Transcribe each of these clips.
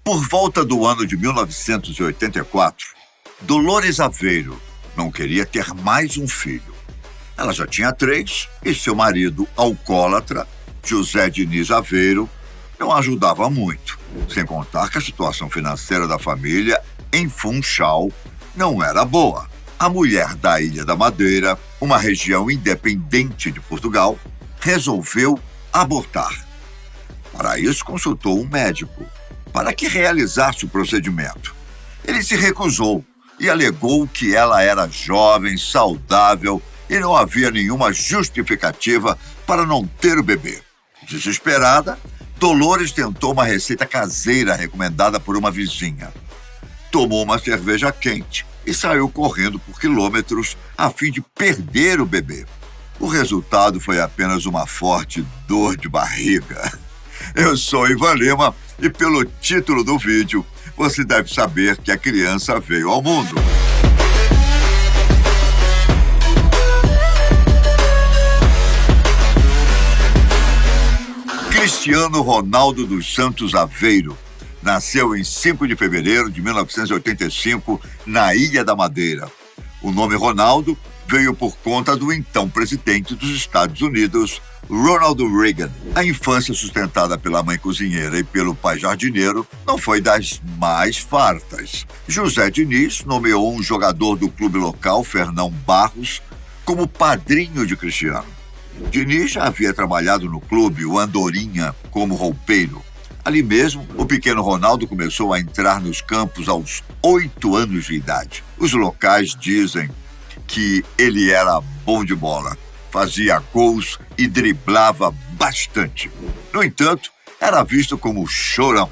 Por volta do ano de 1984, Dolores Aveiro não queria ter mais um filho. Ela já tinha 3 e seu marido, alcoólatra, José Diniz Aveiro, não ajudava muito, sem contar que a situação financeira da família em Funchal não era boa. A mulher da Ilha da Madeira, uma região independente de Portugal, resolveu abortar. Para isso, consultou um médico para que realizasse o procedimento. Ele se recusou e alegou que ela era jovem, saudável e não havia nenhuma justificativa para não ter o bebê. Desesperada, Dolores tentou uma receita caseira recomendada por uma vizinha. Tomou uma cerveja quente e saiu correndo por quilômetros a fim de perder o bebê. O resultado foi apenas uma forte dor de barriga. Eu sou Ivan Lima e pelo título do vídeo, você deve saber que a criança veio ao mundo. Cristiano Ronaldo dos Santos Aveiro nasceu em 5 de fevereiro de 1985, na Ilha da Madeira. O nome Ronaldo veio por conta do então presidente dos Estados Unidos, Ronald Reagan. A infância sustentada pela mãe cozinheira e pelo pai jardineiro não foi das mais fartas. José Diniz nomeou um jogador do clube local, Fernão Barros, como padrinho de Cristiano. Diniz já havia trabalhado no clube, o Andorinha, como roupeiro. Ali mesmo, o pequeno Ronaldo começou a entrar nos campos aos 8 anos de idade. Os locais dizem que ele era bom de bola, fazia gols e driblava bastante. No entanto, era visto como chorão,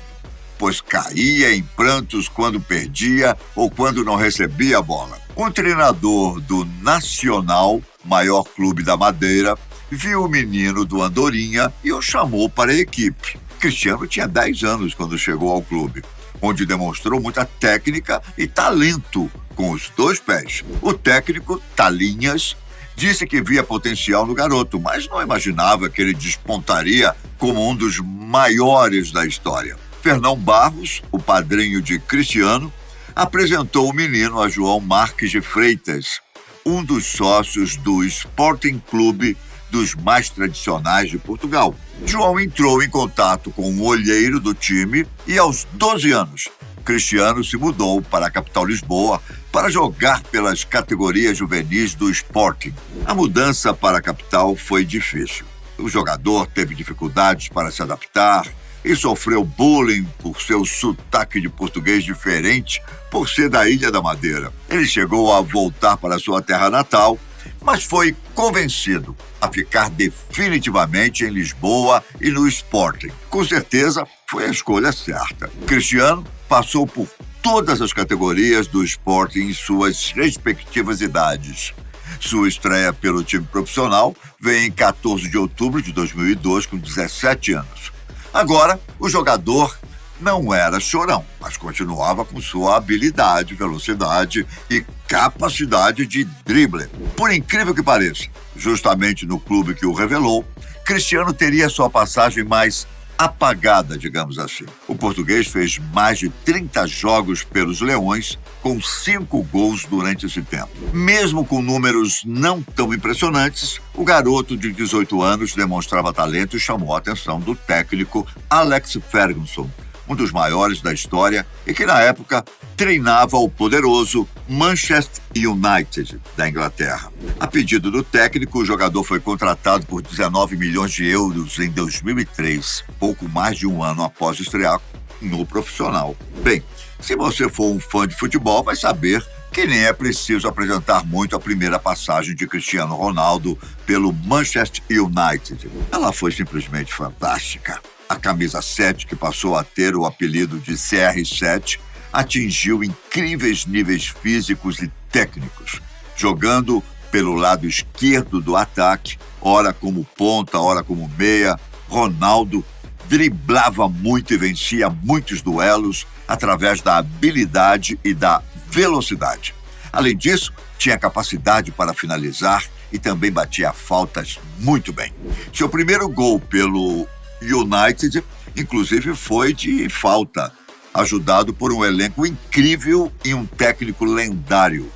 pois caía em prantos quando perdia ou quando não recebia a bola. Um treinador do Nacional, maior clube da Madeira, viu o menino do Andorinha e o chamou para a equipe. Cristiano tinha 10 anos quando chegou ao clube, onde demonstrou muita técnica e talento com os 2 pés. O técnico, Talinhas, disse que via potencial no garoto, mas não imaginava que ele despontaria como um dos maiores da história. Fernão Barros, o padrinho de Cristiano, apresentou o menino a João Marques de Freitas, um dos sócios do Sporting Clube dos mais tradicionais de Portugal. João entrou em contato com o olheiro do time e, aos 12 anos, Cristiano se mudou para a capital Lisboa para jogar pelas categorias juvenis do Sporting. A mudança para a capital foi difícil. O jogador teve dificuldades para se adaptar e sofreu bullying por seu sotaque de português diferente por ser da Ilha da Madeira. Ele chegou a voltar para sua terra natal, mas foi convencido a ficar definitivamente em Lisboa e no Sporting. Com certeza, foi a escolha certa. Cristiano passou por todas as categorias do Sporting em suas respectivas idades. Sua estreia pelo time profissional veio em 14 de outubro de 2002, com 17 anos. Agora, o jogador não era chorão, mas continuava com sua habilidade, velocidade e capacidade de drible. Por incrível que pareça, justamente no clube que o revelou, Cristiano teria sua passagem mais apagada, digamos assim. O português fez mais de 30 jogos pelos Leões, com 5 gols durante esse tempo. Mesmo com números não tão impressionantes, o garoto de 18 anos demonstrava talento e chamou a atenção do técnico Alex Ferguson, um dos maiores da história e que, na época, treinava o poderoso Manchester United da Inglaterra. A pedido do técnico, o jogador foi contratado por 19 milhões de euros em 2003, pouco mais de um ano após estrear no profissional. Bem, se você for um fã de futebol, vai saber que nem é preciso apresentar muito a primeira passagem de Cristiano Ronaldo pelo Manchester United. Ela foi simplesmente fantástica. A camisa 7, que passou a ter o apelido de CR7, atingiu incríveis níveis físicos e técnicos, jogando pelo lado esquerdo do ataque, ora como ponta, ora como meia. Ronaldo driblava muito e vencia muitos duelos através da habilidade e da velocidade. Além disso, tinha capacidade para finalizar e também batia faltas muito bem. Seu primeiro gol pelo United, inclusive, foi de falta, ajudado por um elenco incrível e um técnico lendário.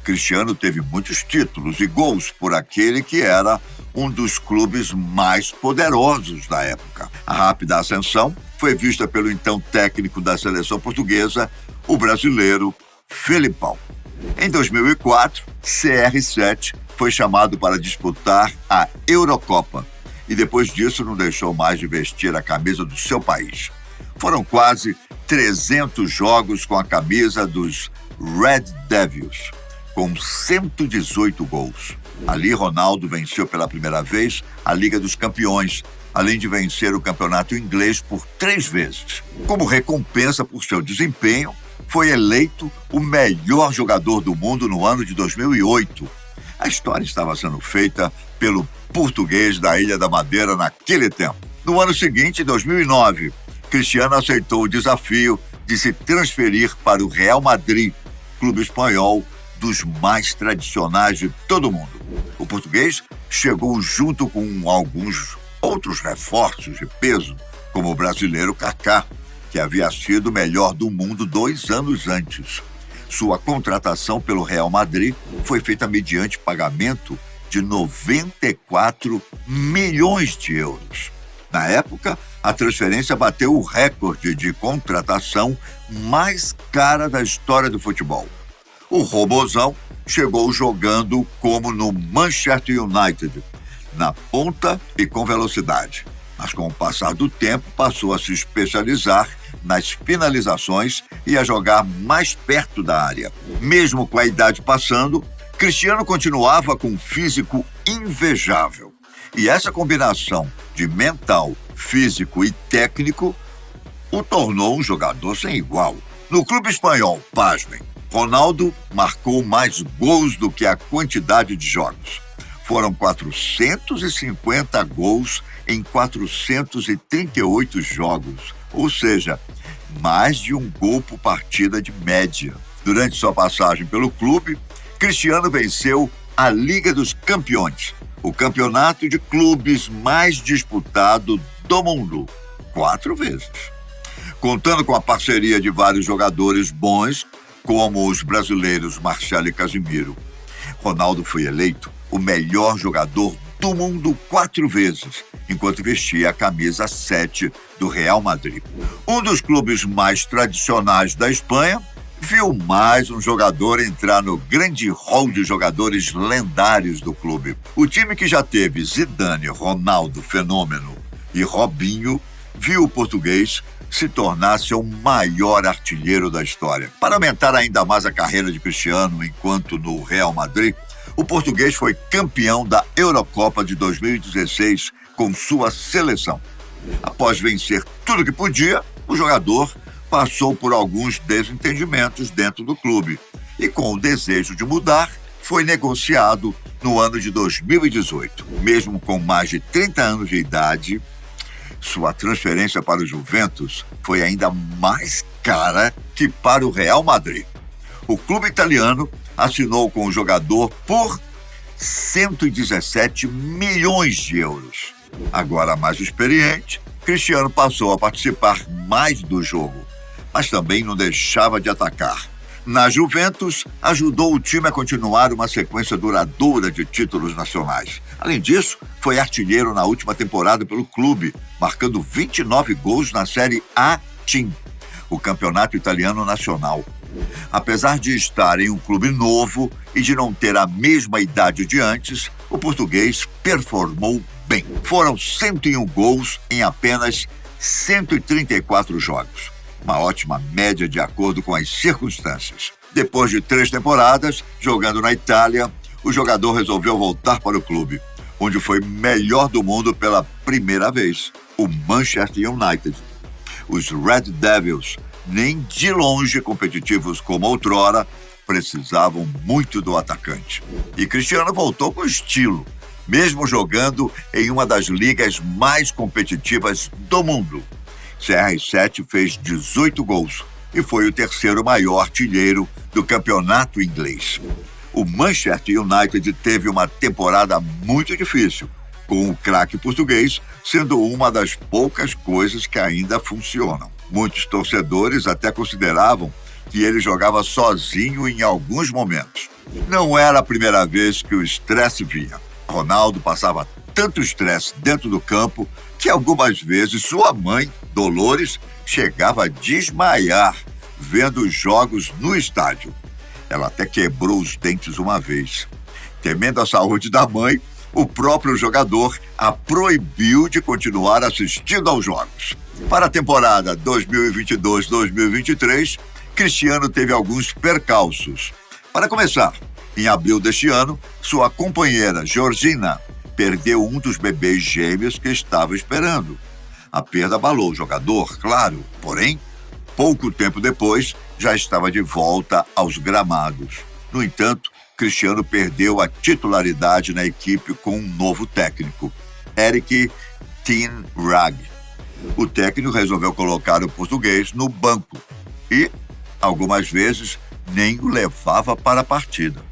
Cristiano teve muitos títulos e gols por aquele que era um dos clubes mais poderosos da época. A rápida ascensão foi vista pelo então técnico da seleção portuguesa, o brasileiro Felipão. Em 2004, CR7 foi chamado para disputar a Eurocopa e depois disso não deixou mais de vestir a camisa do seu país. Foram quase 300 jogos com a camisa dos Red Devils, com 118 gols. Ali, Ronaldo venceu pela primeira vez a Liga dos Campeões, além de vencer o campeonato inglês por 3 vezes. Como recompensa por seu desempenho, foi eleito o melhor jogador do mundo no ano de 2008. A história estava sendo feita pelo português da Ilha da Madeira naquele tempo. No ano seguinte, em 2009, Cristiano aceitou o desafio de se transferir para o Real Madrid, clube espanhol dos mais tradicionais de todo o mundo. O português chegou junto com alguns outros reforços de peso, como o brasileiro Kaká, que havia sido o melhor do mundo 2 anos antes. Sua contratação pelo Real Madrid foi feita mediante pagamento de 94 milhões de euros. Na época, a transferência bateu o recorde de contratação mais cara da história do futebol. O Robozão chegou jogando como no Manchester United, na ponta e com velocidade. Mas com o passar do tempo passou a se especializar nas finalizações e a jogar mais perto da área. Mesmo com a idade passando, Cristiano continuava com um físico invejável. E essa combinação de mental, físico e técnico o tornou um jogador sem igual. No clube espanhol, pasmem, Ronaldo marcou mais gols do que a quantidade de jogos. Foram 450 gols em 438 jogos, ou seja, mais de um gol por partida de média. Durante sua passagem pelo clube, Cristiano venceu a Liga dos Campeões, o campeonato de clubes mais disputado do mundo, 4 vezes. Contando com a parceria de vários jogadores bons, como os brasileiros Marcelo e Casimiro, Ronaldo foi eleito o melhor jogador do mundo 4 vezes, enquanto vestia a camisa 7 do Real Madrid. Um dos clubes mais tradicionais da Espanha viu mais um jogador entrar no grande hall de jogadores lendários do clube. O time que já teve Zidane, Ronaldo, Fenômeno e Robinho, viu o português se tornar seu maior artilheiro da história. Para aumentar ainda mais a carreira de Cristiano enquanto no Real Madrid, o português foi campeão da Eurocopa de 2016 com sua seleção. Após vencer tudo que podia, o jogador passou por alguns desentendimentos dentro do clube e, com o desejo de mudar, foi negociado no ano de 2018. Mesmo com mais de 30 anos de idade, sua transferência para o Juventus foi ainda mais cara que para o Real Madrid. O clube italiano assinou com o jogador por 117 milhões de euros. Agora mais experiente, Cristiano passou a participar mais do jogo, mas também não deixava de atacar. Na Juventus, ajudou o time a continuar uma sequência duradoura de títulos nacionais. Além disso, foi artilheiro na última temporada pelo clube, marcando 29 gols na Série A Team, o campeonato italiano nacional. Apesar de estar em um clube novo e de não ter a mesma idade de antes, o português performou bem. Foram 101 gols em apenas 134 jogos. Uma ótima média de acordo com as circunstâncias. Depois de 3 temporadas, jogando na Itália, o jogador resolveu voltar para o clube, onde foi melhor do mundo pela primeira vez, o Manchester United. Os Red Devils, nem de longe competitivos como outrora, precisavam muito do atacante. E Cristiano voltou com estilo, mesmo jogando em uma das ligas mais competitivas do mundo. CR7 fez 18 gols e foi o terceiro maior artilheiro do campeonato inglês. O Manchester United teve uma temporada muito difícil, com o craque português sendo uma das poucas coisas que ainda funcionam. Muitos torcedores até consideravam que ele jogava sozinho em alguns momentos. Não era a primeira vez que o estresse vinha. Ronaldo passava tanto estresse dentro do campo que algumas vezes sua mãe, Dolores, chegava a desmaiar vendo os jogos no estádio. Ela até quebrou os dentes uma vez. Temendo a saúde da mãe, o próprio jogador a proibiu de continuar assistindo aos jogos. Para a temporada 2022-2023, Cristiano teve alguns percalços. Para começar, em abril deste ano, sua companheira, Georgina, perdeu um dos bebês gêmeos que estava esperando. A perda abalou o jogador, claro, porém, pouco tempo depois, já estava de volta aos gramados. No entanto, Cristiano perdeu a titularidade na equipe com um novo técnico, Erik ten Hag. O técnico resolveu colocar o português no banco e, algumas vezes, nem o levava para a partida.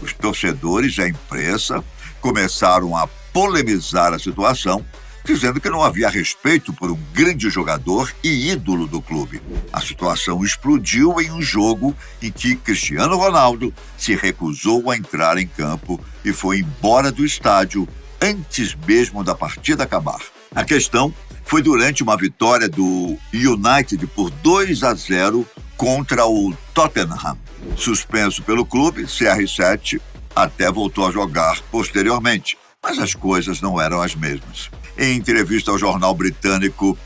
Os torcedores e a imprensa começaram a polemizar a situação, dizendo que não havia respeito por um grande jogador e ídolo do clube. A situação explodiu em um jogo em que Cristiano Ronaldo se recusou a entrar em campo e foi embora do estádio antes mesmo da partida acabar. A questão foi durante uma vitória do United por 2-0 contra o Tottenham. Suspenso pelo clube, CR7 até voltou a jogar posteriormente, mas as coisas não eram as mesmas. Em entrevista ao jornal britânico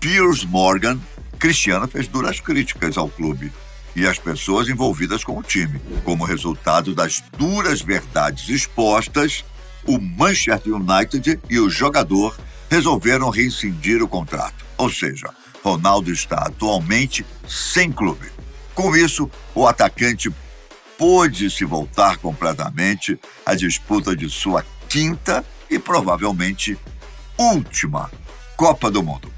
Piers Morgan, Cristiano fez duras críticas ao clube e às pessoas envolvidas com o time. Como resultado das duras verdades expostas, o Manchester United e o jogador resolveram rescindir o contrato. Ou seja, Ronaldo está atualmente sem clube. Com isso, o atacante pôde se voltar completamente à disputa de sua quinta e provavelmente última Copa do Mundo.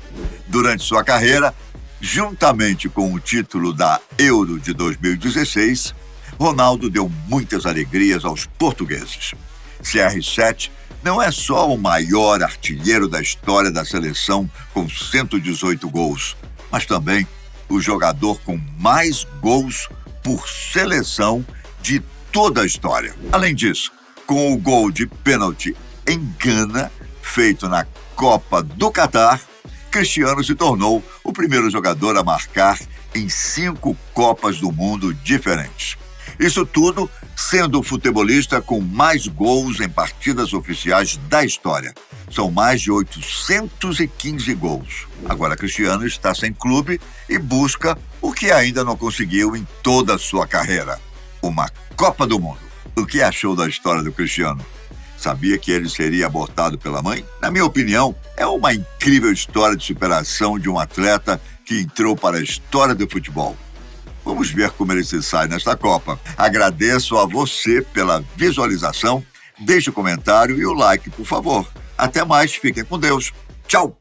Durante sua carreira, juntamente com o título da Euro de 2016, Ronaldo deu muitas alegrias aos portugueses. CR7 não é só o maior artilheiro da história da seleção com 118 gols, mas também o jogador com mais gols por seleção de toda a história. Além disso, com o gol de pênalti em Gana, feito na Copa do Catar, Cristiano se tornou o primeiro jogador a marcar em 5 Copas do Mundo diferentes. Isso tudo sendo o futebolista com mais gols em partidas oficiais da história. São mais de 815 gols. Agora Cristiano está sem clube e busca o que ainda não conseguiu em toda a sua carreira: uma Copa do Mundo. O que achou da história do Cristiano? Sabia que ele seria abortado pela mãe? Na minha opinião, é uma incrível história de superação de um atleta que entrou para a história do futebol. Vamos ver como ele se sai nesta Copa. Agradeço a você pela visualização. Deixe o comentário e o like, por favor. Até mais, fiquem com Deus. Tchau!